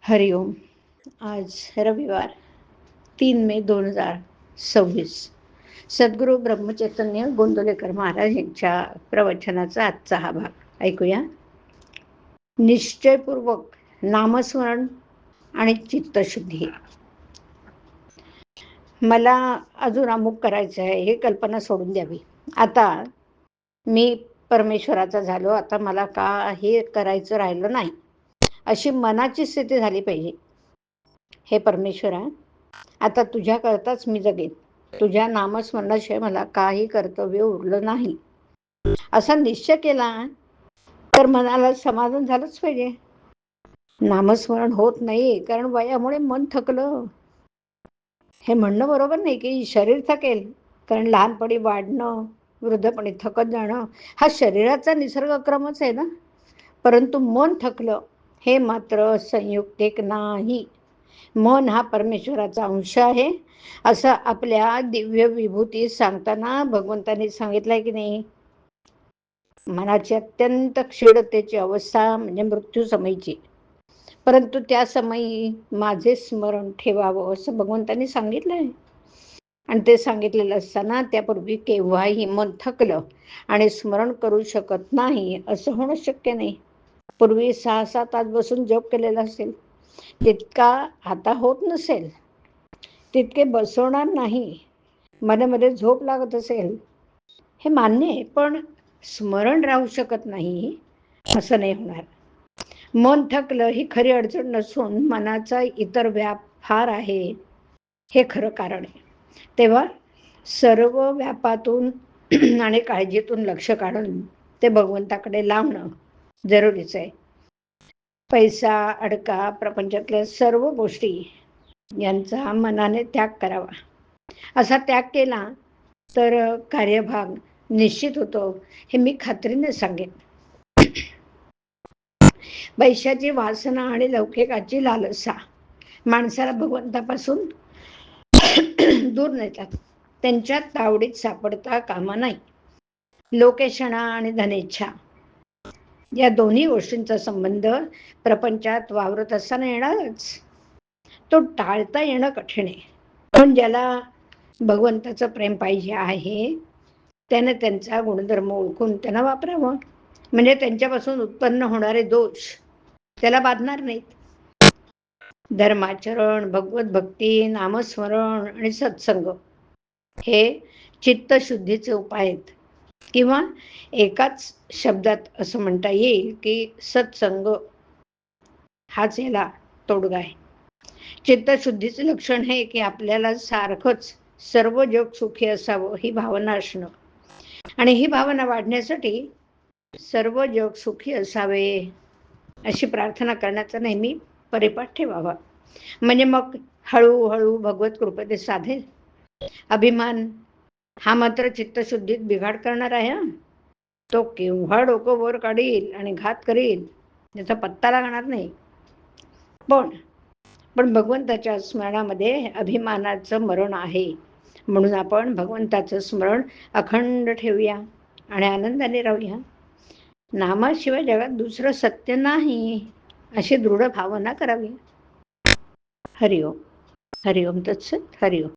हरिओम. आज रविवार 3 मे 2026. सद्गुरू ब्रह्मचैतन्य गोंदवलेकर महाराज यांच्या प्रवचनाचा आजचा हा भाग ऐकूया. निश्चयपूर्वक नामस्मरण आणि चित्तशुद्धी. मला अजून अमुक करायचं आहे हे कल्पना सोडून द्यावी. आता मी परमेश्वराचा झालो, आता मला हे करायचं राहिलं नाही, अशी मनाची स्थिती झाली पाहिजे. हे परमेश्वरा, आता तुझ्याकरताच मी जगेन, तुझ्या नामस्मरणाशिवाय मला काही कर्तव्य उरलं नाही, असा निश्चय केला तर मनाला समाधान झालंच पाहिजे. नामस्मरण होत नाही कारण वयामुळे मन थकलं. हे म्हणणं बरोबर नाही की शरीर थकेल, कारण लहानपणी वाढणं, वृद्धपणी थकत जाणं हा शरीराचा निसर्गक्रमच आहे ना. परंतु मन थकलं हे मात्र संयुक्तिक नाही. मन हा परमेश्वराचा अंश आहे असं आपल्या दिव्य विभूती सांगताना भगवंतांनी सांगितलंय की नाही. मनाची अत्यंत क्षीणतेची अवस्था म्हणजे मृत्यू समयीची, परंतु त्या समयी माझे स्मरण ठेवावं असं भगवंतांनी सांगितलंय. आणि ते सांगितलेलं असताना त्यापूर्वी केव्हाही मन थकलं आणि स्मरण करू शकत नाही असं होणं शक्य नाही. पूर्वी 6-6 तास बसून जप केलेला असेल तितका आता होत नसेल, तितके बसवणार नाही, मनामध्ये झोप लागत असेल हे मान्य आहे, पण स्मरण राहू शकत नाही असं नाही होणार. मन थकलं ही खरी अडचण नसून मनाचा इतर व्याप फार आहे हे खरं कारण आहे. तेव्हा सर्व व्यापातून आणि काळजीतून लक्ष काढून ते भगवंताकडे लावणं जरुरीचं आहे. पैसा, अडका, प्रपंचातल्या सर्व गोष्टी यांचा मनाने त्याग करावा. असा त्याग केला तर कार्यभाग निश्चित होतो हे मी खात्रीने सांगेन. पैशाची वासना आणि लौकिकाची लालसा माणसाला भगवंतापासून दूर नेतात. त्यांच्या तावडीत सापडता कामा नाही. लोकेशणा आणि धनेच्छा या दोन्ही गोष्टींचा संबंध प्रपंचात वावरत असताना येणारच. तो टाळता येणं कठीण आहे. पण ज्याला भगवंताचं प्रेम पाहिजे आहे त्याने त्यांचा गुणधर्म ओळखून त्यांना वापरावं, म्हणजे त्यांच्यापासून उत्पन्न होणारे दोष त्याला बाधणार नाहीत. धर्माचरण, भगवत भक्ती, नामस्मरण आणि सत्संग हे चित्तशुद्धीचे उपाय आहेत. किंवा एकाच शब्दात असं म्हणता येईल की सत्संग हाच याला तोडगा आहे. चित्तशुद्धीचे लक्षण हे की आपल्याला सारखंच सर्व जग सुखी असावं ही भावना असणं, आणि ही भावना वाढण्यासाठी सर्व जग सुखी असावे अशी प्रार्थना करण्याचा नेहमी परिपाठ ठेवावा. म्हणजे मग हळूहळू भगवत कृपेने साधेल. अभिमान हा मात्र चित्तशुद्धीत बिघाड करणार आहे. तो केव्हा डोकं वर काढील आणि घात करील याचा पत्ता लागणार नाही. पण भगवंताच्या स्मरणामध्ये अभिमानाचं मरण आहे, म्हणून आपण भगवंताचं स्मरण अखंड ठेवूया आणि आनंदाने राहूया. नामाशिवाय जगात दुसरं सत्य नाही अशी दृढ भावना करावी. हरिओम. हरिओम तत्सत. हरिओम.